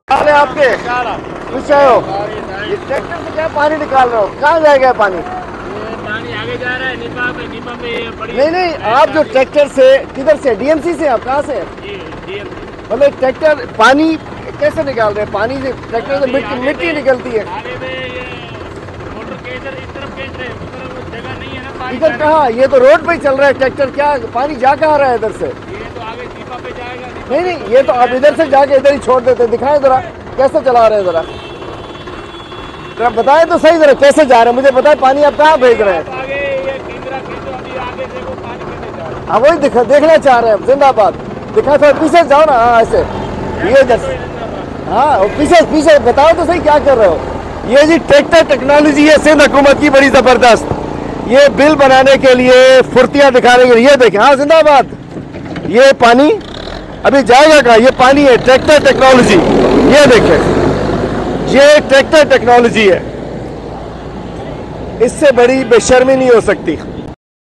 है आपके कुछ आए हो? ये ट्रैक्टर से क्या पानी निकाल रहे हो? कहाँ जाएगा पानी? पानी आगे जा रहा है निपा पे बड़ी। नहीं, आप जो ट्रैक्टर से किधर से? डीएमसी से? आप कहाँ से? मतलब ट्रैक्टर पानी कैसे निकाल रहे हैं? पानी से ट्रैक्टर से मिट्टी निकलती है। आगे में ये मोटर के इधर इस तरफ खींच रहे हैं, उधर जगह नहीं है ना पानी। इधर कहाँ? ये तो रोड पे ही चल रहा है ट्रैक्टर। क्या पानी जा कहाँ रहा है इधर से? ये तो आगे निपा पे जाएगा। नहीं, ये तो आप इधर से जाके इधर ही छोड़ देते। दिखाएं जरा कैसे चला रहे हैं, जरा बताएं तो सही, जरा कैसे जा रहे हैं मुझे बताएं। पानी आप कहाँ भेज रहे हैं? आगे ये केंद्रा खींचो, अभी आगे देखो पानी कैसे जा रहा है। हाँ वही देखना चाह रहे हैं। जिंदाबाद दिखा, थोड़ा पीछे जाओ ना। हाँ ऐसे, ये जैसे, हाँ पीछे बताओ तो सही क्या कर रहे हो। ये जी ट्रैक्टर टेक्नोलॉजी है सिंध हुकूमत की, बड़ी जबरदस्त। ये बिल बनाने के लिए, फुर्तियां दिखाने के लिए। ये देखें, हाँ जिंदाबाद। ये पानी अभी जाएगा कहाँ? ये पानी है ट्रैक्टर टेक्नोलॉजी। ये देखें, ये ट्रैक्टर टेक्नोलॉजी है। इससे बड़ी बेशर्मी नहीं हो सकती।